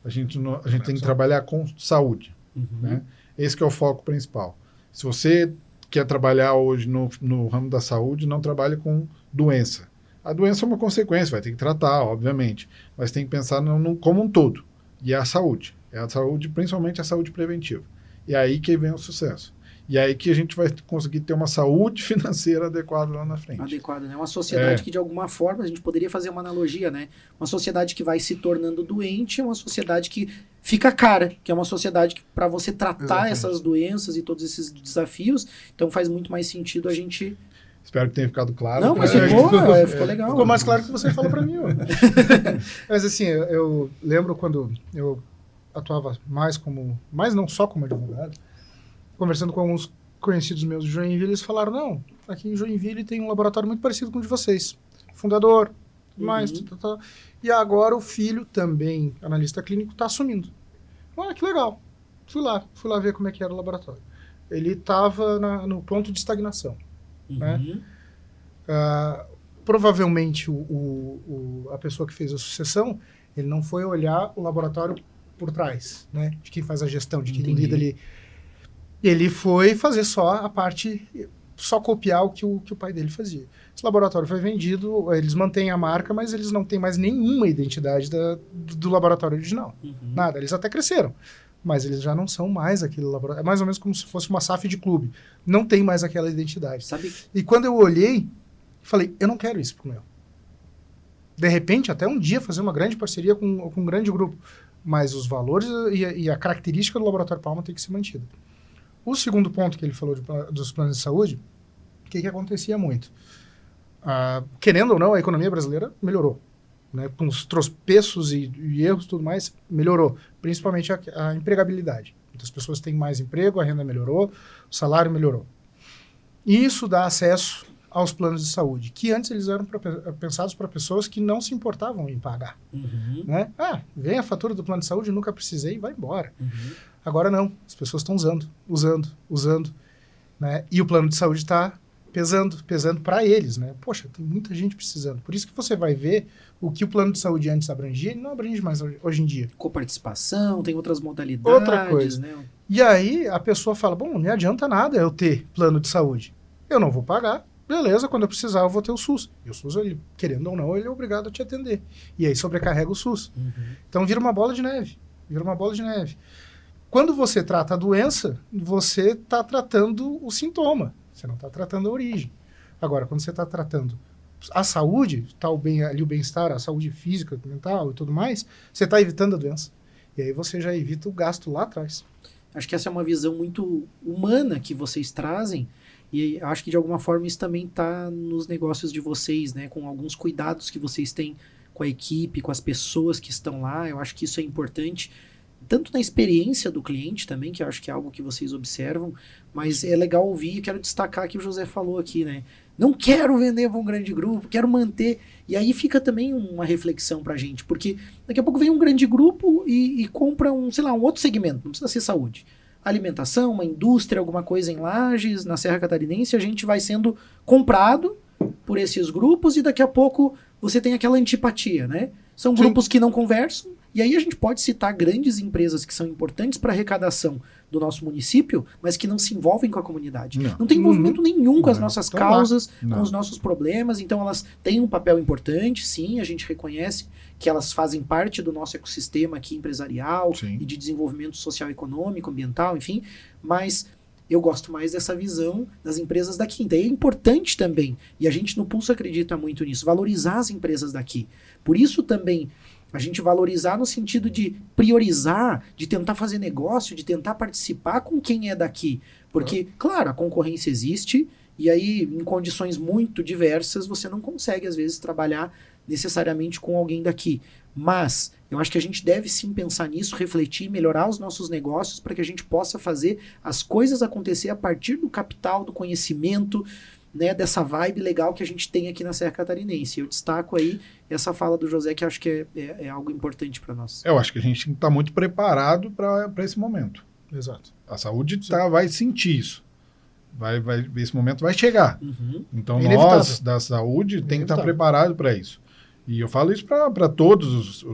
A gente tem que trabalhar com saúde. Né? Esse que é o foco principal. Se você quer trabalhar hoje no ramo da saúde, não trabalhe com doença. A doença é uma consequência, vai ter que tratar, obviamente, mas tem que pensar como um todo. E é a saúde. É a saúde, principalmente a saúde preventiva. E é aí que vem o sucesso. E aí que a gente vai conseguir ter uma saúde financeira adequada lá na frente. Adequada, né? Uma sociedade que, de alguma forma, a gente poderia fazer uma analogia, né? Uma sociedade que vai se tornando doente é uma sociedade que fica cara, que é uma sociedade que, para você tratar essas doenças e todos esses desafios, então faz muito mais sentido a gente... Espero que tenha ficado claro. Não, mas ficou legal. Ficou mais claro que você fala para mim. Mas assim, eu lembro quando eu atuava mais não só como advogado, conversando com alguns conhecidos meus de Joinville, eles falaram, não, aqui em Joinville tem um laboratório muito parecido com o de vocês. Fundador, e agora o filho, também analista clínico, está assumindo. Ah, que legal. Fui lá ver como é que era o laboratório. Ele estava no ponto de estagnação. Né? Provavelmente a pessoa que fez a sucessão, ele não foi olhar o laboratório por trás, né? De quem faz a gestão, de quem lida ali. Ele foi fazer só a parte, só copiar o que o pai dele fazia. Esse laboratório foi vendido, eles mantêm a marca, mas eles não têm mais nenhuma identidade do laboratório original. Nada, eles até cresceram. Mas eles já não são mais aquele laboratório. É mais ou menos como se fosse uma SAF de clube. Não tem mais aquela identidade. Sabe? E quando eu olhei, falei, eu não quero isso pro meu. De repente, até um dia fazer uma grande parceria com um grande grupo. Mas os valores e a característica do Laboratório Palma tem que ser mantida. O segundo ponto que ele falou dos planos de saúde, o que acontecia muito? Querendo ou não, a economia brasileira melhorou. Né, com os tropeços e erros e tudo mais, melhorou. Principalmente a empregabilidade. Muitas pessoas têm mais emprego, a renda melhorou, o salário melhorou. E isso dá acesso aos planos de saúde, que antes eles eram pensados para pessoas que não se importavam em pagar. Né? Vem a fatura do plano de saúde, nunca precisei, vai embora. Agora não, as pessoas estão usando. Né? E o plano de saúde está pesando para eles, né? Poxa, tem muita gente precisando. Por isso que você vai ver o que o plano de saúde antes abrangia, ele não abrange mais hoje em dia. Coparticipação, tem outras modalidades. Outra coisa. Né? E aí a pessoa fala, bom, não me adianta nada eu ter plano de saúde. Eu não vou pagar, beleza, quando eu precisar eu vou ter o SUS. E o SUS, ele, querendo ou não, ele é obrigado a te atender. E aí sobrecarrega o SUS. Então vira uma bola de neve. Quando você trata a doença, você está tratando o sintoma. Você não está tratando a origem. Agora, quando você está tratando a saúde, tá ali o bem-estar, a saúde física, mental e tudo mais, você está evitando a doença. E aí você já evita o gasto lá atrás. Acho que essa é uma visão muito humana que vocês trazem, e acho que de alguma forma isso também está nos negócios de vocês, né? Com alguns cuidados que vocês têm com a equipe, com as pessoas que estão lá. Eu acho que isso é importante, tanto na experiência do cliente também, que eu acho que é algo que vocês observam, mas é legal ouvir, e quero destacar que o José falou aqui, né? Não quero vender para um grande grupo, quero manter. E aí fica também uma reflexão pra gente, porque daqui a pouco vem um grande grupo e compra um outro segmento, não precisa ser saúde. Alimentação, uma indústria, alguma coisa em Lages, na Serra Catarinense, a gente vai sendo comprado por esses grupos e daqui a pouco você tem aquela antipatia, né? São grupos que não conversam, e aí a gente pode citar grandes empresas que são importantes para a arrecadação do nosso município, mas que não se envolvem com a comunidade. Não tem envolvimento nenhum com as nossas causas, com os nossos problemas, então elas têm um papel importante, sim, a gente reconhece que elas fazem parte do nosso ecossistema aqui empresarial e de desenvolvimento social, econômico, ambiental, enfim, mas eu gosto mais dessa visão das empresas daqui. Então é importante também, e a gente no Pulso acredita muito nisso, valorizar as empresas daqui. Por isso também a gente valorizar no sentido de priorizar, de tentar fazer negócio, de tentar participar com quem é daqui. Porque, claro, a concorrência existe, e aí em condições muito diversas você não consegue às vezes trabalhar necessariamente com alguém daqui. Mas eu acho que a gente deve sim pensar nisso, refletir, melhorar os nossos negócios para que a gente possa fazer as coisas acontecer a partir do capital, do conhecimento, né, dessa vibe legal que a gente tem aqui na Serra Catarinense. Eu destaco aí essa fala do José, que acho que é algo importante para nós. Eu acho que a gente está muito preparado para esse momento. Exato. A saúde vai sentir isso. Esse momento vai chegar. Então nós, da saúde, tem que estar preparado para isso. E eu falo isso para todos,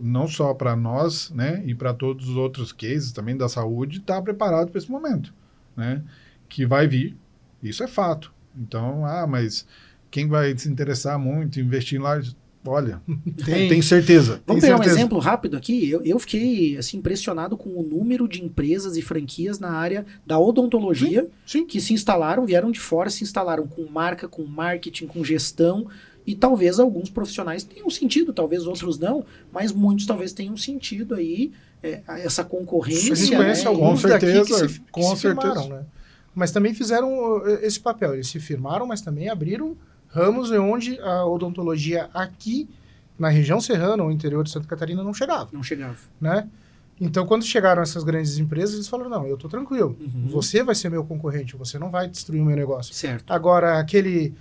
não só para nós, né, e para todos os outros cases também da saúde, estar preparado para esse momento, né, que vai vir. Isso é fato. Então, mas quem vai se interessar muito, investir lá, olha, tem certeza. Vamos tem pegar um certeza. exemplo rápido aqui. Eu fiquei assim, impressionado com o número de empresas e franquias na área da odontologia Sim. que se instalaram, vieram de fora, se instalaram com marca, com marketing, com gestão. E talvez alguns profissionais tenham sentido, talvez outros não, mas muitos talvez tenham sentido aí essa concorrência. A gente conhece né? alguns Com daqui certeza, que com se certeza. firmaram, né? Mas também fizeram esse papel. Eles se firmaram, mas também abriram ramos onde a odontologia aqui, na região serrana ou interior de Santa Catarina, não chegava, Não chegava. né? Então, quando chegaram essas grandes empresas, eles falaram, não, eu tô tranquilo. Uhum. Você vai ser meu concorrente, você não vai destruir o meu negócio. Certo. Agora, aquele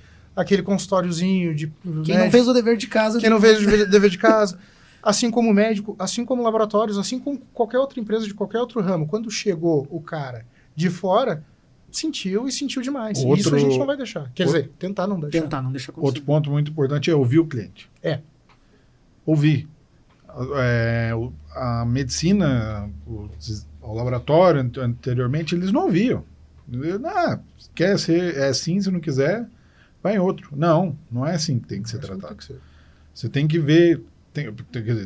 consultóriozinho de... Quem não fez o dever de casa... Quem não fez o dever de casa, assim como médico, assim como laboratórios, assim como qualquer outra empresa de qualquer outro ramo, quando chegou o cara de fora, sentiu e sentiu demais. E isso a gente não vai deixar. Quer dizer, tentar não deixar. Tentar, não deixar acontecer. Outro ponto muito importante é ouvir o cliente. Ouvir. A medicina, o laboratório anteriormente, eles não ouviam. Quer ser assim, se não quiser, vai em outro. Não é assim que tem que ser tratado. Tem que ser. Você tem que ver,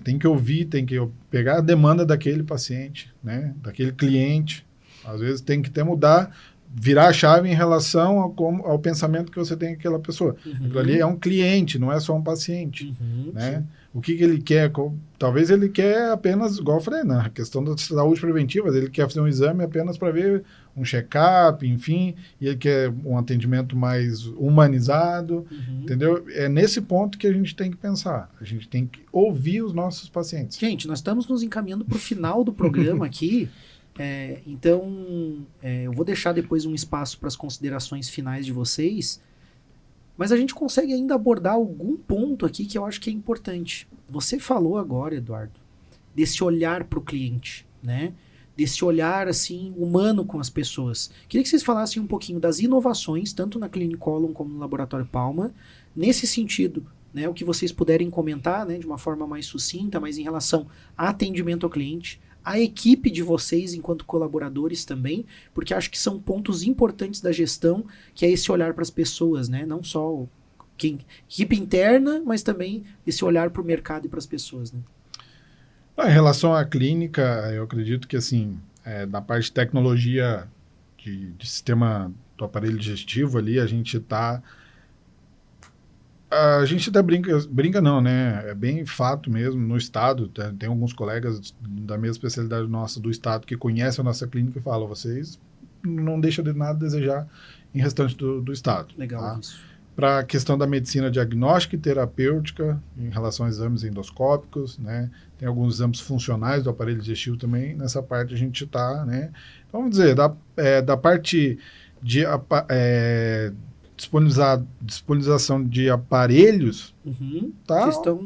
tem que ouvir, tem que pegar a demanda daquele paciente, né? Daquele cliente. Às vezes tem que até mudar, virar a chave em relação ao pensamento que você tem com aquela pessoa. Uhum. Aquilo ali é um cliente, não é só um paciente. Uhum. Né? O que ele quer? Talvez ele quer apenas, igual eu falei, na questão da saúde preventiva, ele quer fazer um exame apenas para ver um check-up, enfim, e ele quer um atendimento mais humanizado, entendeu? É nesse ponto que a gente tem que pensar. A gente tem que ouvir os nossos pacientes. Gente, nós estamos nos encaminhando para o final do programa aqui. Então, eu vou deixar depois um espaço para as considerações finais de vocês, mas a gente consegue ainda abordar algum ponto aqui que eu acho que é importante. Você falou agora, Eduardo, desse olhar para o cliente, né? Desse olhar assim humano com as pessoas. Queria que vocês falassem um pouquinho das inovações, tanto na Clinicolum como no Laboratório Palma, nesse sentido, né? O que vocês puderem comentar, né, de uma forma mais sucinta, mas em relação a atendimento ao cliente, a equipe de vocês enquanto colaboradores também, porque acho que são pontos importantes da gestão, que é esse olhar para as pessoas, né? Não só equipe interna, mas também esse olhar para o mercado e para as pessoas, né? Em relação à clínica, eu acredito que assim, na parte de tecnologia de sistema do aparelho digestivo ali, a gente até brinca não, né? É bem fato mesmo, no estado, tem alguns colegas da mesma especialidade nossa do estado que conhecem a nossa clínica e falam, vocês não deixam de nada a desejar em restante do estado. Legal, tá? isso. Para a questão da medicina diagnóstica e terapêutica, em relação a exames endoscópicos, né? Tem alguns exames funcionais do aparelho digestivo também, nessa parte a gente está, né? Então, vamos dizer, da parte de disponibilização de aparelhos, tá? Questão...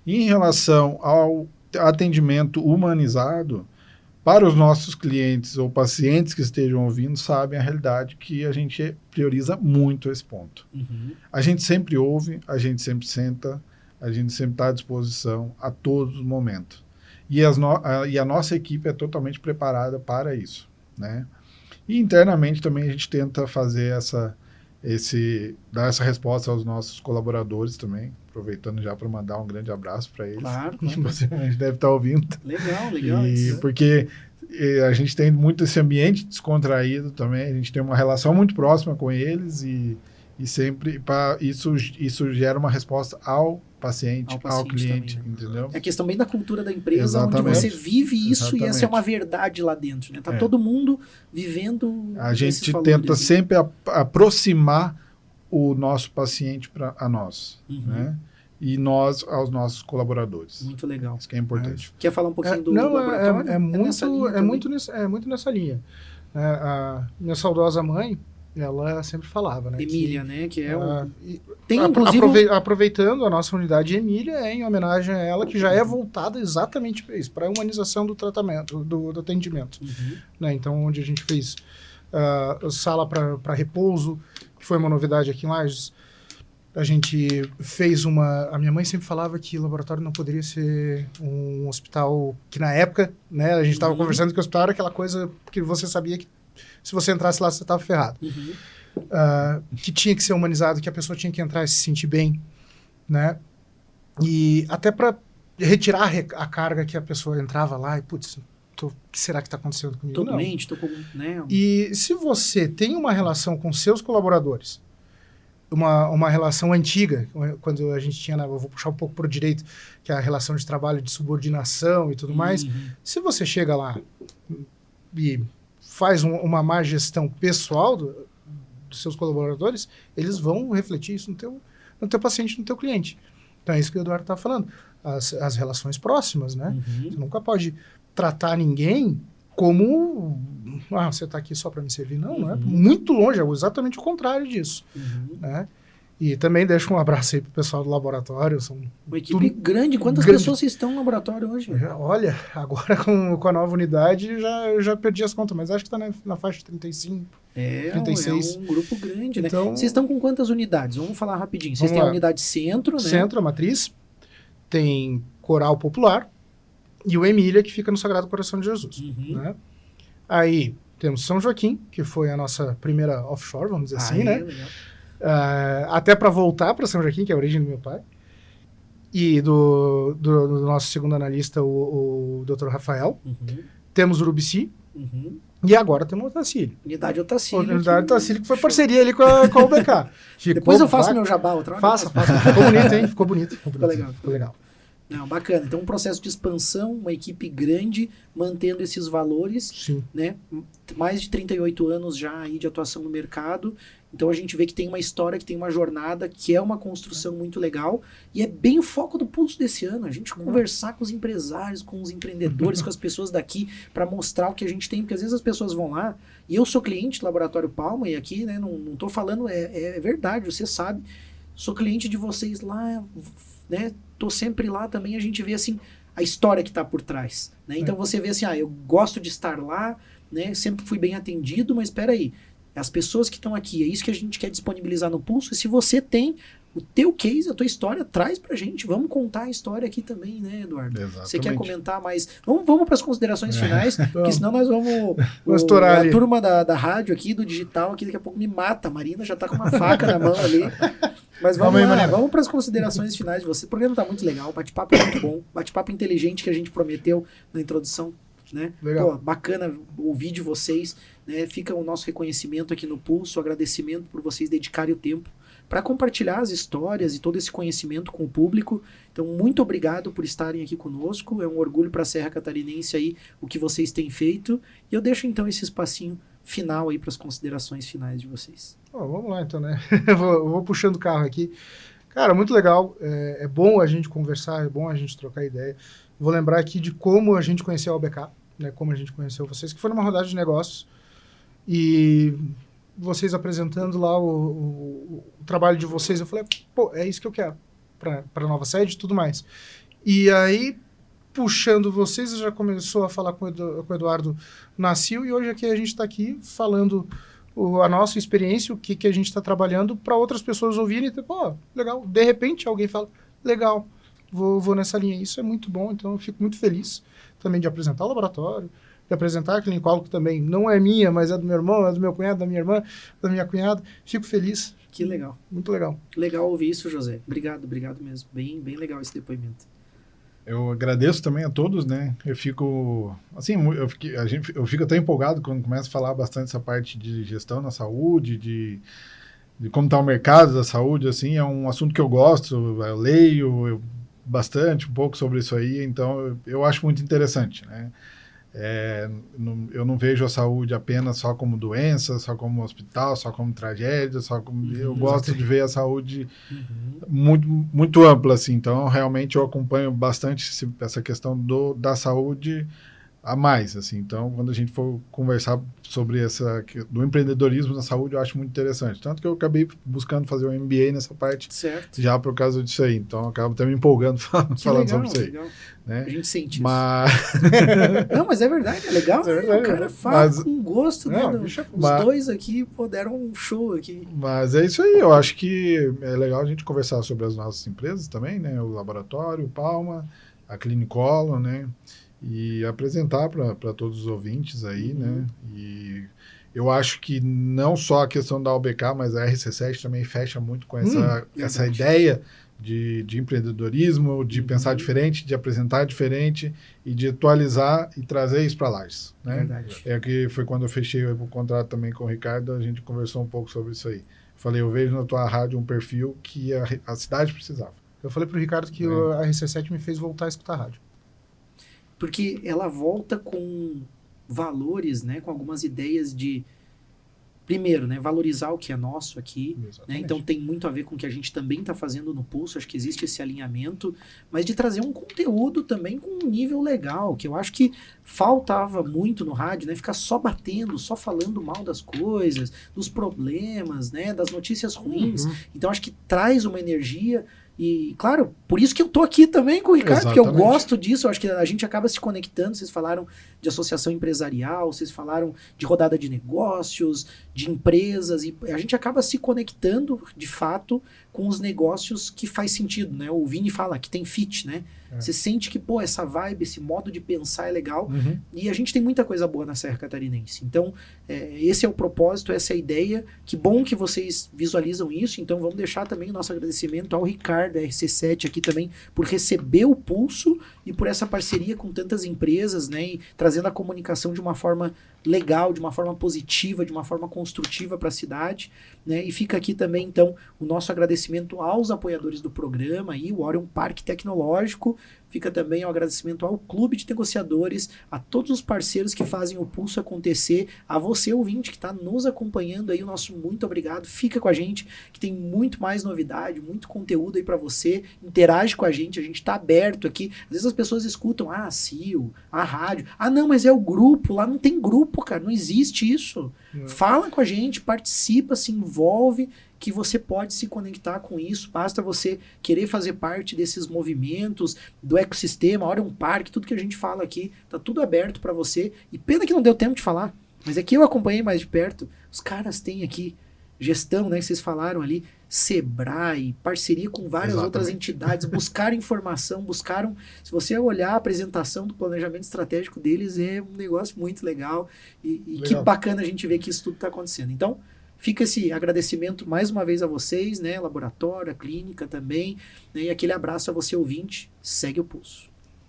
Em relação ao atendimento humanizado, para os nossos clientes ou pacientes que estejam ouvindo, sabem a realidade que a gente prioriza muito esse ponto. A gente sempre ouve, a gente sempre senta, a gente sempre está à disposição a todos os momentos. E a nossa equipe é totalmente preparada para isso, né? E internamente também a gente tenta fazer dar essa resposta aos nossos colaboradores também, aproveitando já para mandar um grande abraço para eles. Claro. Possivelmente deve estar ouvindo. Legal. Isso. Porque a gente tem muito esse ambiente descontraído também, a gente tem uma relação muito próxima com eles e sempre isso gera uma resposta ao paciente, ao cliente, também, né? Entendeu? É a questão bem da cultura da empresa, Exatamente. onde você vive isso. Exatamente. E essa é uma verdade lá dentro, né? Tá todo mundo vivendo a esses gente valores, tenta né? sempre aproximar o nosso paciente a nós, né? E nós aos nossos colaboradores. Muito legal. Isso que é importante. Quer falar um pouquinho do laboratório? Muito nessa linha. A minha saudosa mãe, ela sempre falava, né? Emília, né? Que é tem, inclusive... Aproveitando a nossa unidade Emília, em homenagem a ela, que já é voltada exatamente para isso, para a humanização do tratamento, do atendimento. Né? Então, onde a gente fez sala para repouso, que foi uma novidade aqui em Lages. A gente fez a minha mãe sempre falava que o laboratório não poderia ser um hospital que na época, né, a gente estava conversando que o hospital era aquela coisa que você sabia que se você entrasse lá você estava ferrado. Que tinha que ser humanizado, que a pessoa tinha que entrar e se sentir bem, né? E até para retirar a carga que a pessoa entrava lá e, putz, o que será que está acontecendo comigo? Tô Não. doente, tô com... Né? E se você tem uma relação com seus colaboradores, uma relação antiga, quando a gente tinha, eu vou puxar um pouco para o direito, que é a relação de trabalho de subordinação e tudo mais, se você chega lá e faz uma má gestão pessoal dos seus colaboradores, eles vão refletir isso no teu paciente, no teu cliente. Então é isso que o Eduardo está falando, as relações próximas, né? Você nunca pode tratar ninguém como você está aqui só para me servir. Não é muito longe, é exatamente o contrário disso. Né? E também deixo um abraço aí pro pessoal do laboratório. São uma equipe grande. Quantas pessoas estão no laboratório hoje? Olha, agora com a nova unidade já perdi as contas, mas acho que está na faixa de 35, 36. É um grupo grande, né? Então, vocês estão com quantas unidades? Vamos falar rapidinho. Vocês têm a unidade centro, né? Centro, a matriz, tem Coral Popular e o Emília, que fica no Sagrado Coração de Jesus. Né? Aí temos São Joaquim, que foi a nossa primeira offshore, vamos dizer assim, né? Legal. Até para voltar para São Joaquim, que é a origem do meu pai. E do nosso segundo analista, o Dr. Rafael. Temos o Urubici. E agora temos o Otacílio. Unidade Otacílio. Unidade Otacílio, que foi parceria ali com a UBK. Depois eu faço meu jabá outra hora. Faça. Ficou bonito, hein? Ficou bonito. Ficou legal. Não, bacana. Então, um processo de expansão, uma equipe grande, mantendo esses valores. Sim. Né? Mais de 38 anos já aí de atuação no mercado. Então, a gente vê que tem uma história, que tem uma jornada, que é uma construção muito legal. E é bem o foco do Pulso desse ano. A gente conversar com os empresários, com os empreendedores, com as pessoas daqui, para mostrar o que a gente tem. Porque às vezes as pessoas vão lá, e eu sou cliente do Laboratório Palma, e aqui, né, não tô falando, é verdade, você sabe. Sou cliente de vocês lá, né? Tô sempre lá também, a gente vê assim a história que está por trás, né? Então você vê assim, eu gosto de estar lá, né? Sempre fui bem atendido, mas espera aí, as pessoas que estão aqui, é isso que a gente quer disponibilizar no Pulso. E se você tem o teu case, a tua história, traz pra gente. Vamos contar a história aqui também, né, Eduardo? Exatamente. Você quer comentar mais? Vamos para as considerações finais, porque senão nós vamos estourar a turma da rádio aqui, do digital aqui, daqui a pouco me mata. A Marina já tá com uma faca na mão ali. Mas vamos lá, vamos para as considerações finais de você. O programa tá muito legal, o bate-papo é muito bom, bate-papo inteligente que a gente prometeu na introdução, né? Legal. Pô, bacana ouvir de vocês, né? Fica o nosso reconhecimento aqui no Pulso, o agradecimento por vocês dedicarem o tempo para compartilhar as histórias e todo esse conhecimento com o público. Então, muito obrigado por estarem aqui conosco. É um orgulho para a Serra Catarinense aí o que vocês têm feito. E eu deixo então esse espacinho final aí para as considerações finais de vocês. Vamos lá então, né? Eu vou puxando o carro aqui. Cara, muito legal. É bom a gente conversar, é bom a gente trocar ideia. Vou lembrar aqui de como a gente conheceu a UBK, né? Como a gente conheceu vocês, que foi numa rodada de negócios. E vocês apresentando lá o trabalho de vocês, eu falei, pô, é isso que eu quero para a nova sede e tudo mais. E aí, puxando vocês, já começou a falar com o Eduardo Nascil, e hoje aqui a gente está aqui falando a nossa experiência, o que a gente está trabalhando, para outras pessoas ouvirem e ter, pô, legal. De repente alguém fala, legal, vou nessa linha. Isso é muito bom, então eu fico muito feliz também de apresentar o laboratório, de apresentar a Clinicólogo, que também não é minha, mas é do meu irmão, é do meu cunhado, da minha irmã, da minha cunhada. Fico feliz. Que legal. Muito legal. Legal ouvir isso, José. Obrigado mesmo. Bem legal esse depoimento. Eu agradeço também a todos, né? Eu fico, assim, eu fico até empolgado quando começa a falar bastante essa parte de gestão na saúde, de como está o mercado da saúde, assim, é um assunto que eu gosto, eu leio bastante um pouco sobre isso aí, então eu acho muito interessante, né? Eu não vejo a saúde apenas só como doença, só como hospital, só como tragédia, eu gosto de ver a saúde muito, muito ampla, assim. Então realmente eu acompanho bastante essa questão da saúde a mais, assim. Então quando a gente for conversar sobre do empreendedorismo na saúde, eu acho muito interessante, tanto que eu acabei buscando fazer um MBA nessa parte, certo, já por causa disso aí. Então eu acabo até me empolgando falando sobre isso aí. Legal. Né? A gente sente mas... isso. Não, mas é verdade, é legal. É verdade, o cara fala com gosto, né? Os dois aqui deram um show aqui. Mas é isso aí, eu acho que é legal a gente conversar sobre as nossas empresas também, né? O Laboratório, o Palma, a Clinicolo, né? E apresentar para todos os ouvintes aí, né? E eu acho que não só a questão da UBK, mas a RC7 também fecha muito com essa ideia de empreendedorismo, de pensar diferente, de apresentar diferente e de atualizar e trazer isso para Lages, né? Verdade. É que foi quando eu fechei o contrato também com o Ricardo, a gente conversou um pouco sobre isso aí. Falei, eu vejo na tua rádio um perfil que a cidade precisava. Eu falei pro Ricardo que a RC7 me fez voltar a escutar rádio. Porque ela volta com valores, né, com algumas ideias de, primeiro, né, valorizar o que é nosso aqui, né, então tem muito a ver com o que a gente também está fazendo no Pulso, acho que existe esse alinhamento, mas de trazer um conteúdo também com um nível legal, que eu acho que faltava muito no rádio, né, ficar só batendo, só falando mal das coisas, dos problemas, né, das notícias ruins, então acho que traz uma energia. E, claro, por isso que eu tô aqui também com o Ricardo, porque eu gosto disso, eu acho que a gente acaba se conectando, vocês falaram de associação empresarial, vocês falaram de rodada de negócios, de empresas, e a gente acaba se conectando, de fato, com os negócios que faz sentido, né? O Vini fala que tem fit, né? Você sente que, pô, essa vibe, esse modo de pensar é legal, e a gente tem muita coisa boa na Serra Catarinense. Então, esse é o propósito, essa é a ideia. Que bom que vocês visualizam isso, então vamos deixar também o nosso agradecimento ao Ricardo, da RC7 aqui também, por receber o Pulso e por essa parceria com tantas empresas, né, e trazendo a comunicação de uma forma legal, de uma forma positiva, de uma forma construtiva para a cidade, né? E fica aqui também, então, o nosso agradecimento aos apoiadores do programa, aí, o Orion Parque Tecnológico, fica também o agradecimento ao Clube de Negociadores, a todos os parceiros que fazem o Pulso acontecer, a você, ouvinte, que está nos acompanhando aí, o nosso muito obrigado, fica com a gente, que tem muito mais novidade, muito conteúdo aí para você, interage com a gente está aberto aqui, às vezes as pessoas escutam, a CIO, a rádio, não, mas é o grupo, lá não tem grupo, cara, não existe isso, fala com a gente, participa, se envolve, que você pode se conectar com isso, basta você querer fazer parte desses movimentos, do ecossistema, Orion Parque, tudo que a gente fala aqui, tá tudo aberto para você, e pena que não deu tempo de falar, mas é que eu acompanhei mais de perto, os caras têm aqui gestão, né, que vocês falaram ali, Sebrae, parceria com várias outras entidades, buscaram informação, se você olhar a apresentação do planejamento estratégico deles, é um negócio muito legal, e que bacana a gente ver que isso tudo está acontecendo. Então, fica esse agradecimento mais uma vez a vocês, né, laboratório, a clínica também, né, e aquele abraço a você, ouvinte, segue o Pulso.